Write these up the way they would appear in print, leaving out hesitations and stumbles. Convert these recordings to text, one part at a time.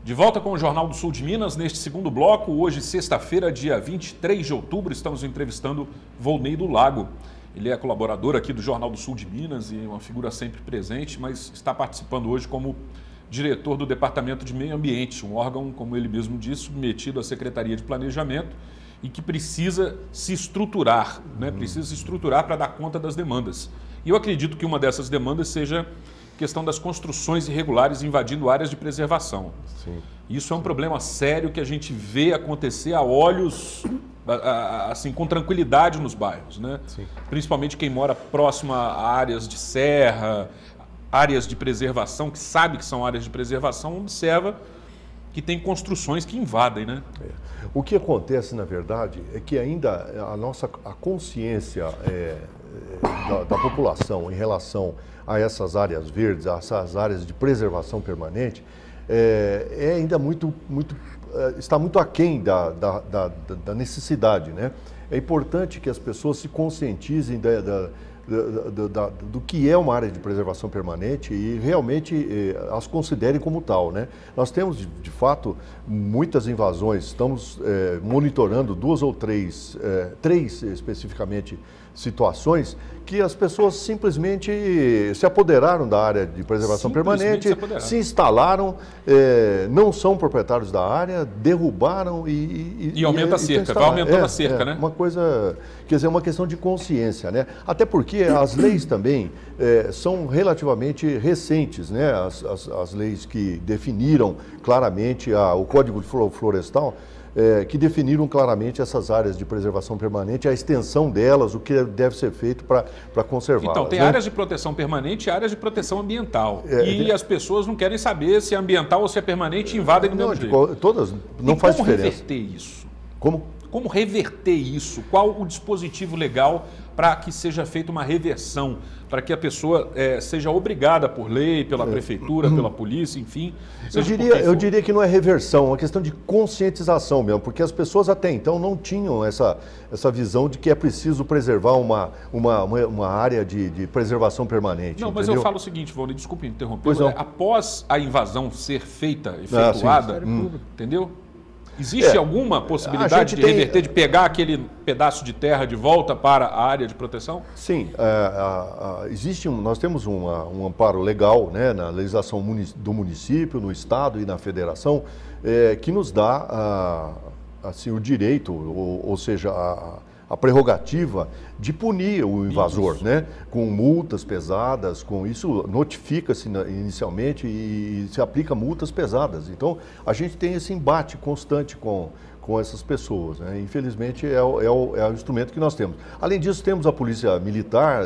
De volta com o Jornal do Sul de Minas, neste segundo bloco, hoje, sexta-feira, dia 23 de outubro, estamos entrevistando Volney do Lago. Ele é colaborador aqui do Jornal do Sul de Minas e uma figura sempre presente, mas está participando hoje como diretor do Departamento de Meio Ambiente, um órgão, como ele mesmo disse, submetido à Secretaria de Planejamento e que precisa se estruturar, né? Precisa se estruturar para dar conta das demandas. E eu acredito que uma dessas demandas seja a questão das construções irregulares invadindo áreas de preservação. Sim. Isso é um problema sério que a gente vê acontecer a olhos, assim, com tranquilidade nos bairros, né? Sim. Principalmente quem mora próximo a áreas de serra, áreas de preservação, que sabe que são áreas de preservação, observa que tem construções que invadem, né? O que acontece, na verdade, é que ainda a consciência da população em relação a essas áreas verdes, a essas áreas de preservação permanente, ainda está muito aquém da necessidade, né? É importante que as pessoas se conscientizem do que é uma área de preservação permanente e realmente as considerem como tal, né? Nós temos, de fato, muitas invasões, estamos monitorando duas ou três especificamente, situações que as pessoas simplesmente se apoderaram da área de preservação permanente, se instalaram, não são proprietários da área, derrubaram e aumenta a cerca, vai aumentando a cerca, né? Uma coisa, quer dizer, uma questão de consciência, né? Até porque as leis também são relativamente recentes, né? As leis que definiram claramente o Código Florestal, que definiram claramente essas áreas de preservação permanente, a extensão delas, o que deve ser feito para conservá-las. Então, tem áreas de proteção permanente e áreas de proteção ambiental. E as pessoas não querem saber se é ambiental ou se é permanente e invadem do mesmo jeito. Todas, não faz diferença. Como reverter isso? Como reverter isso? Qual o dispositivo legal para que seja feita uma reversão, para que a pessoa seja obrigada por lei, pela prefeitura, pela polícia, enfim? Eu diria que não é reversão, é uma questão de conscientização mesmo, porque as pessoas até então não tinham essa visão de que é preciso preservar uma área de preservação permanente. Não, mas entendeu? eu falo o seguinte, Volney, desculpe interromper, após a invasão ser feita, efetuada, entendeu? Existe alguma possibilidade de reverter, de pegar aquele pedaço de terra de volta para a área de proteção? Sim, nós temos um amparo legal, né, na legislação do município, no estado e na federação, que nos dá assim, o direito, ou seja, a prerrogativa de punir o invasor, né? Com multas pesadas, com isso notifica-se inicialmente e se aplica multas pesadas. Então, a gente tem esse embate constante com essas pessoas, né? Infelizmente, é o instrumento que nós temos. Além disso, temos a Polícia Militar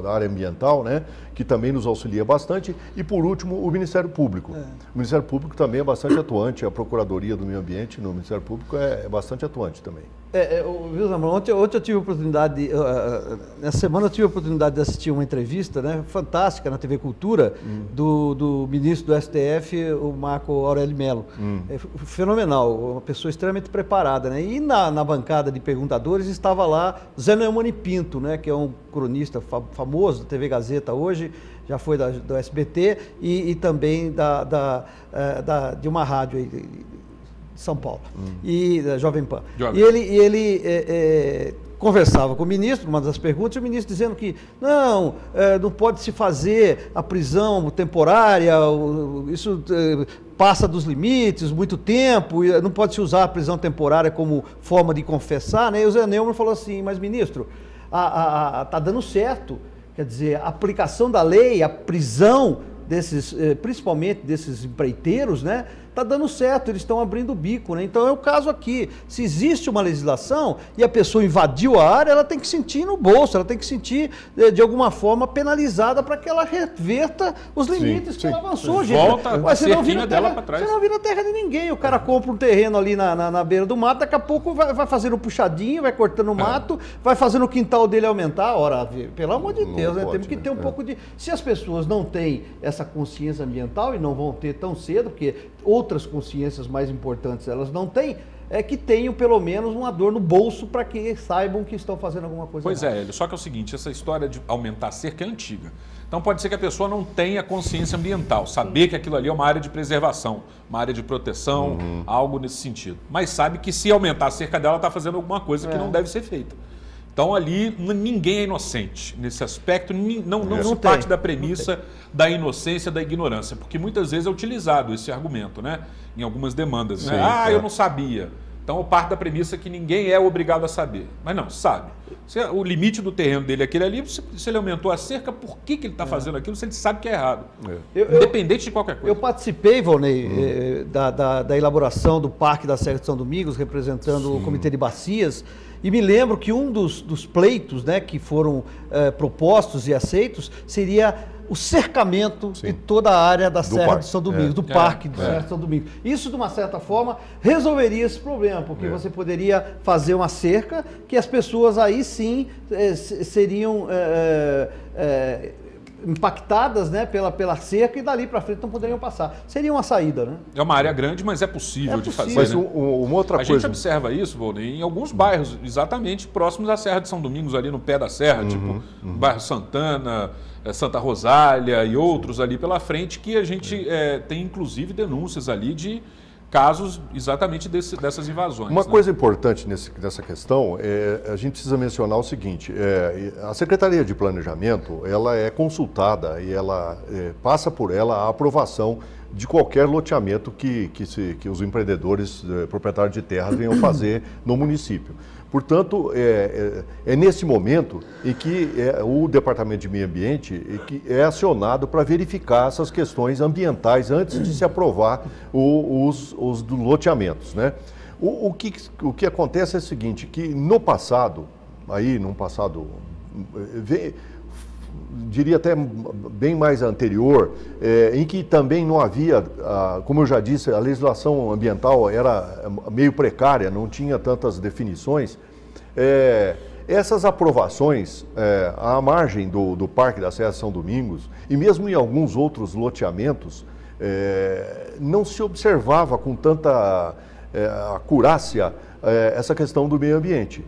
da área ambiental, né? Que também nos auxilia bastante. E, por último, o Ministério Público. O Ministério Público também é bastante atuante. A Procuradoria do Meio Ambiente no Ministério Público é bastante atuante também. Viu, Zambrano, ontem eu tive a oportunidade, nessa semana eu tive a oportunidade de assistir uma entrevista, né, fantástica na TV Cultura, do ministro do STF, o Marco Aurélio Mello. Fenomenal, uma pessoa extremamente preparada, né? E na bancada de perguntadores estava lá Zé Neumann Pinto, né, que é um cronista famoso da TV Gazeta hoje, já foi do SBT e também de uma rádio aí, São Paulo, e da Jovem Pan. E ele conversava com o ministro, uma das perguntas, e o ministro dizendo que não pode se fazer a prisão temporária, isso passa dos limites, muito tempo, não pode se usar a prisão temporária como forma de confessar, né? E o Zé Neumann falou assim, mas ministro, está dando certo, quer dizer, a aplicação da lei, a prisão principalmente desses empreiteiros, né? Está dando certo, eles estão abrindo o bico, né? Então é o caso aqui, se existe uma legislação e a pessoa invadiu a área, ela tem que sentir no bolso, ela tem que sentir de alguma forma penalizada para que ela reverta os limites que ela avançou, gente. Volta a cerquinha dela para trás. Você não vira terra de ninguém, o cara compra um terreno ali na beira do mato, daqui a pouco vai fazendo um puxadinho, vai cortando o mato, vai fazendo o quintal dele aumentar. Ora, pelo amor de Deus, né? Temos que ter um pouco de... Se as pessoas não têm essa consciência ambiental, e não vão ter tão cedo, porque outras consciências mais importantes elas não têm, que tenham pelo menos uma dor no bolso para que saibam que estão fazendo alguma coisa Pois errada. Hélio, só que é o seguinte, essa história de aumentar a cerca é antiga. Então pode ser que a pessoa não tenha consciência ambiental, saber que aquilo ali é uma área de preservação, uma área de proteção, algo nesse sentido. Mas sabe que se aumentar a cerca dela, está fazendo alguma coisa que não deve ser feita. Então ali ninguém é inocente nesse aspecto, não se parte da premissa da inocência, da ignorância, porque muitas vezes é utilizado esse argumento, né? Em algumas demandas, né? Sim, eu não sabia. Então eu parto da premissa que ninguém é obrigado a saber. Mas não, sabe. O limite do terreno dele é aquele ali, se ele aumentou a cerca, por que ele está fazendo aquilo se ele sabe que é errado? Independente de qualquer coisa. Eu participei, Volney, da elaboração do Parque da Serra de São Domingos, representando o Comitê de Bacias, e me lembro que um dos pleitos, né, que foram propostos e aceitos seria o cercamento de toda a área da Serra de São Domingos, do Parque da Serra de São Domingos. Isso, de uma certa forma, resolveria esse problema, porque você poderia fazer uma cerca que as pessoas aí sim seriam impactadas, né, pela cerca e dali para frente não poderiam passar. Seria uma saída, né? É uma área grande, mas é possível de fazer. Mas né? uma outra coisa... A gente observa isso, Volney, em alguns bairros, exatamente próximos à Serra de São Domingos, ali no pé da serra, tipo o bairro Santana, Santa Rosália e outros ali pela frente, que a gente tem inclusive denúncias ali de casos exatamente dessas invasões. Uma coisa importante nessa questão, a gente precisa mencionar o seguinte, a Secretaria de Planejamento, ela é consultada e ela passa por ela a aprovação de qualquer loteamento que os empreendedores, proprietários de terras venham fazer no município. Portanto, é nesse momento em que o Departamento de Meio Ambiente que é acionado para verificar essas questões ambientais antes de se aprovar os loteamentos, né? O que acontece é o seguinte, que no passado, diria até bem mais anterior, em que também não havia, como eu já disse, a legislação ambiental era meio precária, não tinha tantas definições. Essas aprovações à margem do Parque da Serra de São Domingos e mesmo em alguns outros loteamentos, não se observava com tanta acurácia essa questão do meio ambiente.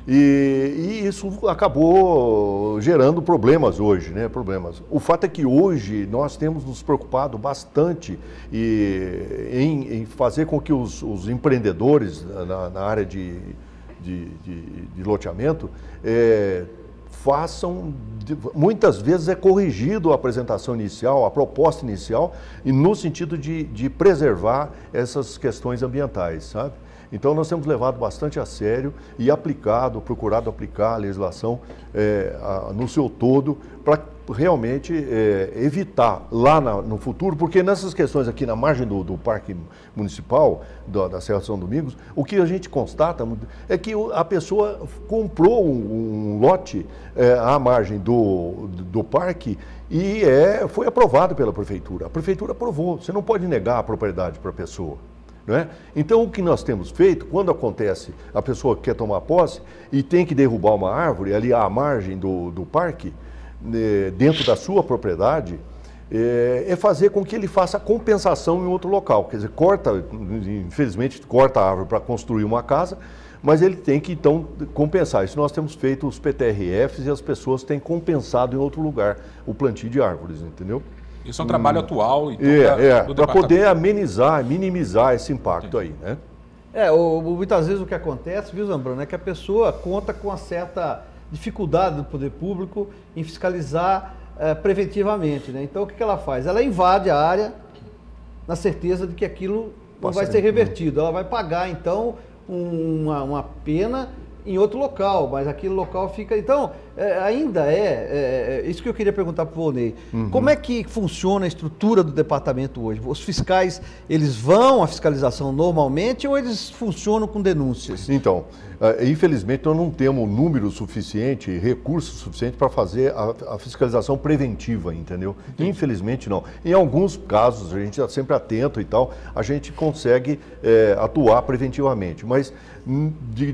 E isso acabou gerando problemas hoje, né? O fato é que hoje nós temos nos preocupado bastante em fazer com que os empreendedores na área de loteamento façam, muitas vezes é corrigido a apresentação inicial, a proposta inicial, e no sentido de preservar essas questões ambientais, sabe? Então nós temos levado bastante a sério e procurado aplicar a legislação no seu todo para realmente evitar lá no futuro, porque nessas questões aqui na margem do Parque Municipal da Serra de São Domingos, o que a gente constata é que a pessoa comprou um lote à margem do parque e foi aprovado pela prefeitura. A prefeitura aprovou, você não pode negar a propriedade para a pessoa. Não é? Então, o que nós temos feito, quando acontece, a pessoa quer tomar posse e tem que derrubar uma árvore ali à margem do parque, dentro da sua propriedade, é fazer com que ele faça a compensação em outro local. Quer dizer, infelizmente, corta a árvore para construir uma casa, mas ele tem que, então, compensar. Isso nós temos feito os PTRFs e as pessoas têm compensado em outro lugar o plantio de árvores, entendeu? Isso é um trabalho atual, então, para poder amenizar, minimizar esse impacto aí, né? Muitas vezes o que acontece, viu, Zambrano, é que a pessoa conta com uma certa dificuldade do poder público em fiscalizar preventivamente, né? Então o que ela faz? Ela invade a área na certeza de que aquilo não vai ser revertido. Ela vai pagar, então, uma pena em outro local, mas aquele local fica... Então, ainda isso que eu queria perguntar para o Volney. Como é que funciona a estrutura do departamento hoje? Os fiscais, eles vão à fiscalização normalmente ou eles funcionam com denúncias? Então, infelizmente nós não temos número suficiente, recurso suficiente para fazer a fiscalização preventiva, entendeu? Infelizmente não. Em alguns casos, a gente está sempre atento e tal, a gente consegue atuar preventivamente, mas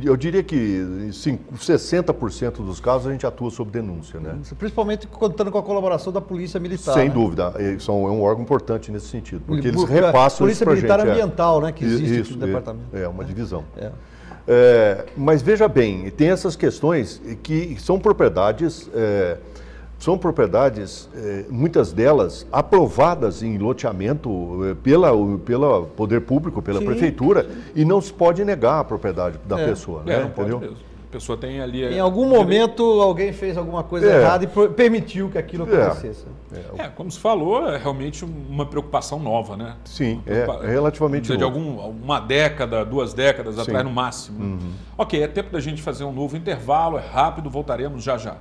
Eu diria que 60% dos casos a gente atua sob denúncia, né? Principalmente contando com a colaboração da Polícia Militar. Sem né? dúvida, é um órgão importante nesse sentido, porque eles repassam Polícia isso pra Militar gente. Ambiental, né, que existe isso, aqui no departamento. É uma divisão. É. Mas veja bem, tem essas questões que são propriedades, muitas delas aprovadas em loteamento pelo poder público, pela prefeitura, e não se pode negar a propriedade da pessoa, né? Não pode Entendeu? mesmo. A pessoa tem ali... Em algum momento alguém fez alguma coisa errada e permitiu que aquilo acontecesse. Como se falou, é realmente uma preocupação nova, né? Sim, é relativamente de novo. uma década, 2 décadas atrás no máximo. Ok, é tempo da gente fazer um novo intervalo, é rápido, voltaremos já já.